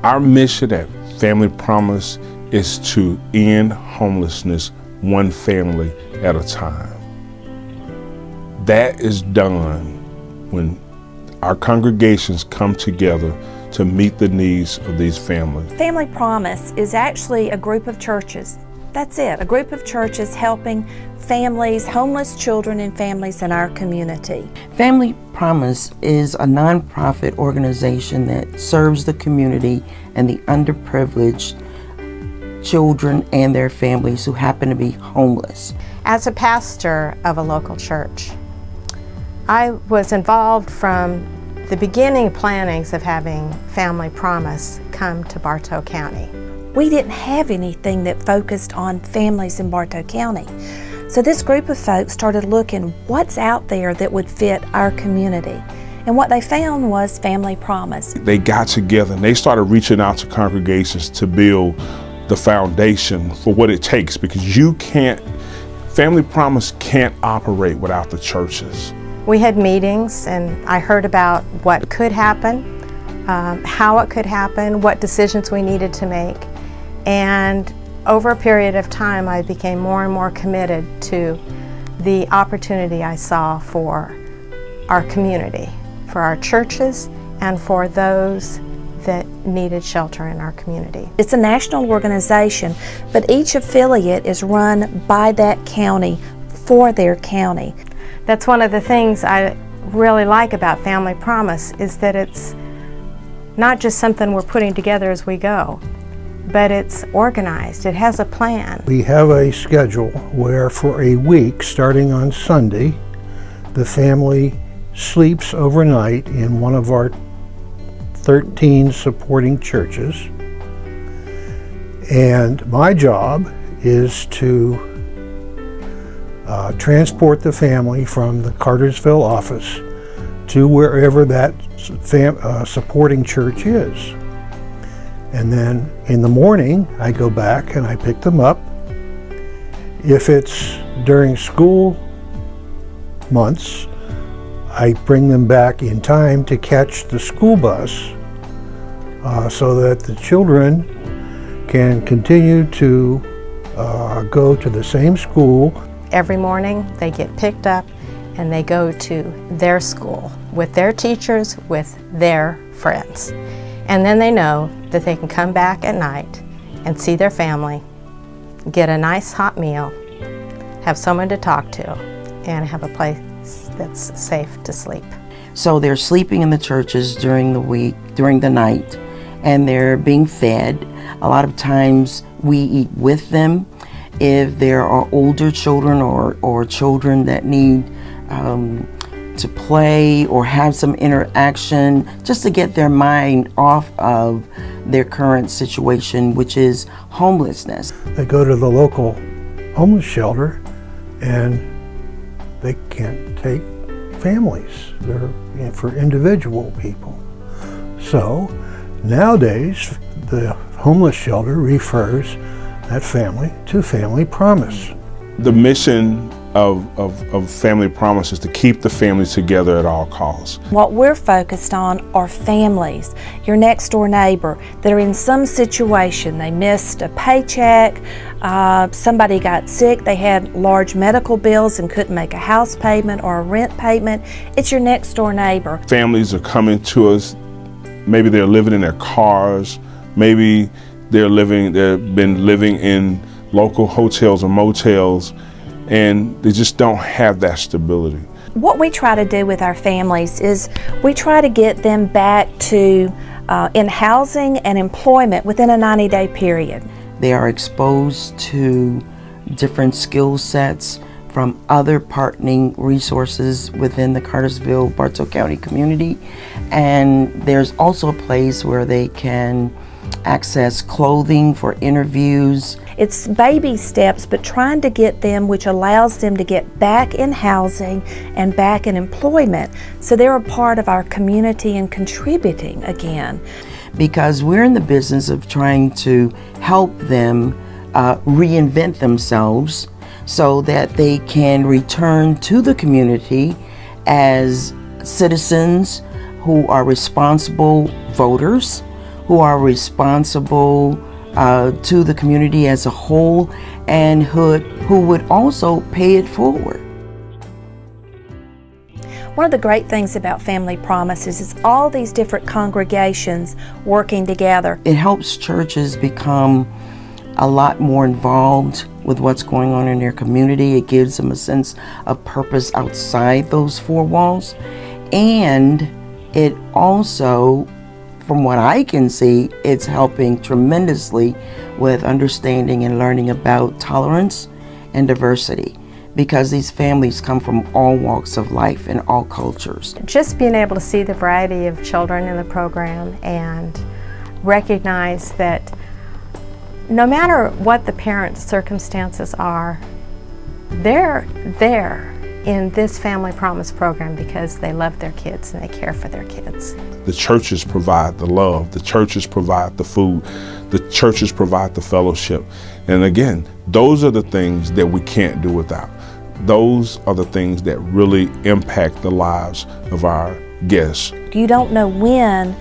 Our mission at Family Promise is to end homelessness one family at a time. That is done when our congregations come together to meet the needs of these families. Family Promise is actually a group of churches. That's it, a group of churches helping families, homeless children and families in our community. Family Promise is a nonprofit organization that serves the community and the underprivileged children and their families who happen to be homeless. As a pastor of a local church, I was involved from the beginning plannings of having Family Promise come to Bartow County. We didn't have anything that focused on families in Bartow County. So this group of folks started looking what's out there that would fit our community. And what they found was Family Promise. They got together and they started reaching out to congregations to build the foundation for what it takes, because Family Promise can't operate without the churches. We had meetings and I heard about what could happen, how it could happen, what decisions we needed to make. And over a period of time, I became more and more committed to the opportunity I saw for our community, for our churches, and for those that needed shelter in our community. It's a national organization, but each affiliate is run by that county for their county. That's one of the things I really like about Family Promise, is that it's not just something we're putting together as we go, but it's organized. It has a plan. We have a schedule where for a week, starting on Sunday, the family sleeps overnight in one of our 13 supporting churches. And my job is to transport the family from the Cartersville office to wherever that supporting church is. And then in the morning, I go back and I pick them up. If it's during school months, I bring them back in time to catch the school bus so that the children can continue to go to the same school. Every morning they get picked up and they go to their school with their teachers, with their friends. And then they know that they can come back at night and see their family, get a nice hot meal, have someone to talk to, and have a place that's safe to sleep. So they're sleeping in the churches during the week, during the night, and they're being fed. A lot of times we eat with them. If there are older children or children that need to play or have some interaction, just to get their mind off of their current situation, which is homelessness. They go to the local homeless shelter and they can't take families. They're for individual people. So nowadays the homeless shelter refers that family to Family Promise. The mission of Family Promise is to keep the families together at all costs. What we're focused on are families, your next door neighbor, that are in some situation. They missed a paycheck, somebody got sick, they had large medical bills and couldn't make a house payment or a rent payment. It's your next door neighbor. Families are coming to us, maybe they're living in their cars, maybe they've been living in local hotels or motels, and they just don't have that stability. What we try to do with our families is we try to get them back to in housing and employment within a 90-day period. They are exposed to different skill sets from other partnering resources within the Cartersville, Bartow County community. And there's also a place where they can access clothing for interviews. It's baby steps, but trying to get them, which allows them to get back in housing and back in employment, so they're a part of our community and contributing again. Because we're in the business of trying to help them reinvent themselves so that they can return to the community as citizens who are responsible voters, who are responsible to the community as a whole, and who would also pay it forward. One of the great things about Family Promises is all these different congregations working together. It helps churches become a lot more involved with what's going on in their community. It gives them a sense of purpose outside those four walls. And it also, from what I can see, it's helping tremendously with understanding and learning about tolerance and diversity, because these families come from all walks of life and all cultures. Just being able to see the variety of children in the program and recognize that no matter what the parents' circumstances are, they're there in this Family Promise program because they love their kids and they care for their kids. The churches provide the love, the churches provide the food, the churches provide the fellowship. And again, those are the things that we can't do without. Those are the things that really impact the lives of our guests. You don't know when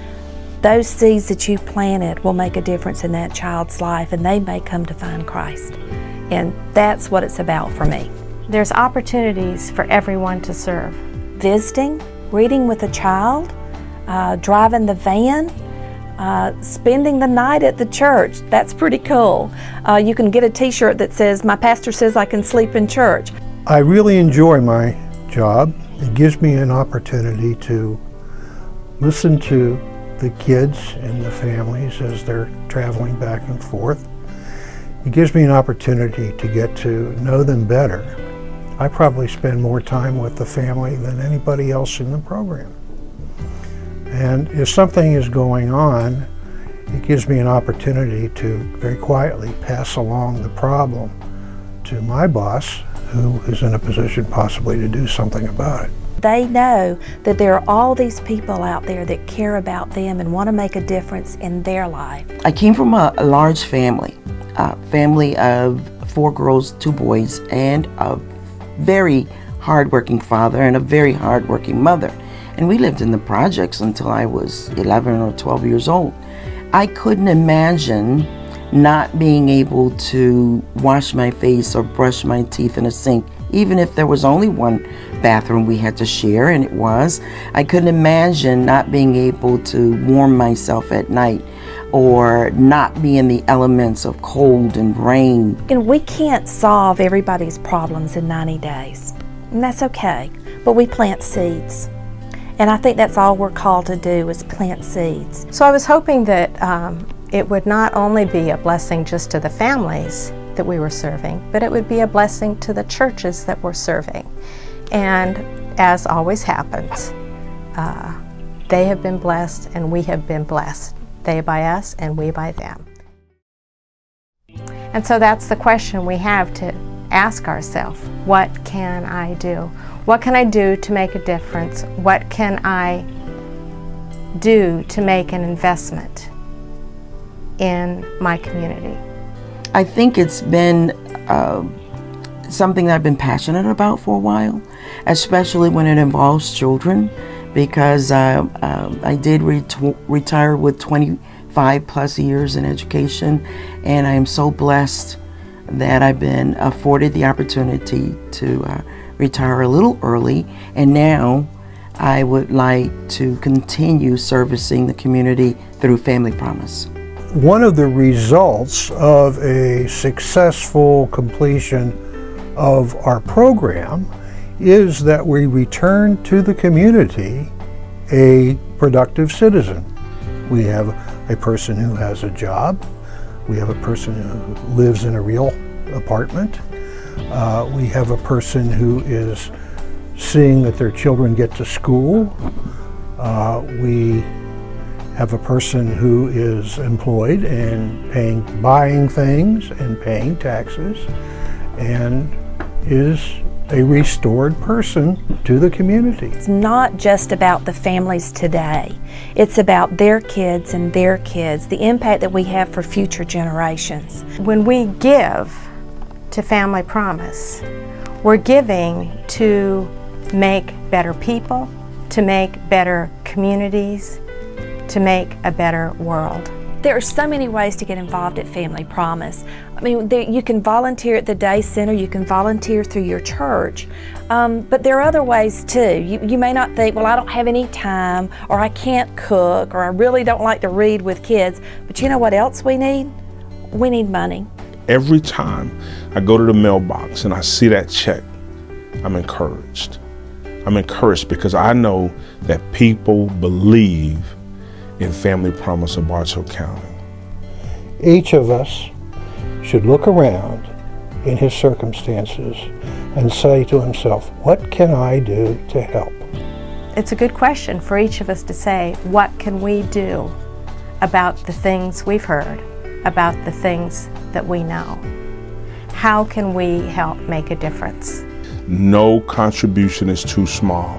those seeds that you planted will make a difference in that child's life, and they may come to find Christ. And that's what it's about for me. There's opportunities for everyone to serve. Visiting, reading with a child, driving the van, spending the night at the church. That's pretty cool. You can get a t-shirt that says, "My pastor says I can sleep in church." I really enjoy my job. It gives me an opportunity to listen to the kids and the families as they're traveling back and forth. It gives me an opportunity to get to know them better. I probably spend more time with the family than anybody else in the program. And if something is going on, it gives me an opportunity to very quietly pass along the problem to my boss, who is in a position possibly to do something about it. They know that there are all these people out there that care about them and want to make a difference in their life. I came from a large family, a family of 4 girls, 2 boys, and a very hardworking father and a very hardworking mother. And we lived in the projects until I was 11 or 12 years old. I couldn't imagine not being able to wash my face or brush my teeth in a sink, even if there was only one bathroom we had to share, and it was. I couldn't imagine not being able to warm myself at night or not be in the elements of cold and rain. And we can't solve everybody's problems in 90 days, and that's okay, but we plant seeds. And I think that's all we're called to do, is plant seeds. So I was hoping that it would not only be a blessing just to the families that we were serving, but it would be a blessing to the churches that we're serving. And as always happens, they have been blessed and we have been blessed. They by us and we by them. And so that's the question we have to ask ourselves. What can I do? What can I do to make a difference? What can I do to make an investment in my community? I think it's been something that I've been passionate about for a while, especially when it involves children, because I did retire with 25 plus years in education, and I am so blessed that I've been afforded the opportunity to retire a little early, and now I would like to continue servicing the community through Family Promise. One of the results of a successful completion of our program is that we return to the community a productive citizen. We have a person who has a job. We have a person who lives in a real apartment. We have a person who is seeing that their children get to school. We have a person who is employed and buying things and paying taxes, and is a restored person to the community. It's not just about the families today. It's about their kids and their kids, the impact that we have for future generations. When we give to Family Promise, we're giving to make better people, to make better communities, to make a better world. There are so many ways to get involved at Family Promise. I mean, you can volunteer at the day center, you can volunteer through your church, but there are other ways too. You may not think, well, I don't have any time, or I can't cook, or I really don't like to read with kids, but you know what else we need? We need money. Every time I go to the mailbox and I see that check, I'm encouraged. I'm encouraged because I know that people believe in Family Promise of Bartow County. Each of us should look around in his circumstances and say to himself, what can I do to help? It's a good question for each of us to say, what can we do about the things we've heard, about the things that we know? How can we help make a difference? No contribution is too small.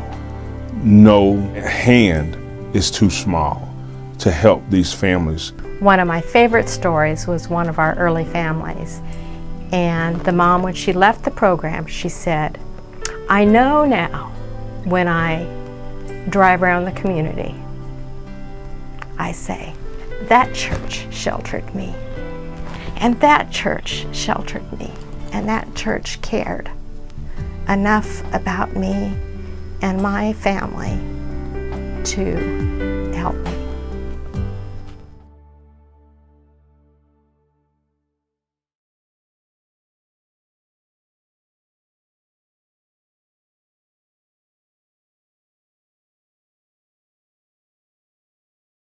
No hand is too small to help these families. One of my favorite stories was one of our early families. And the mom, when she left the program, she said, I know now when I drive around the community, I say, that church sheltered me, and that church sheltered me, and that church cared enough about me and my family to help me.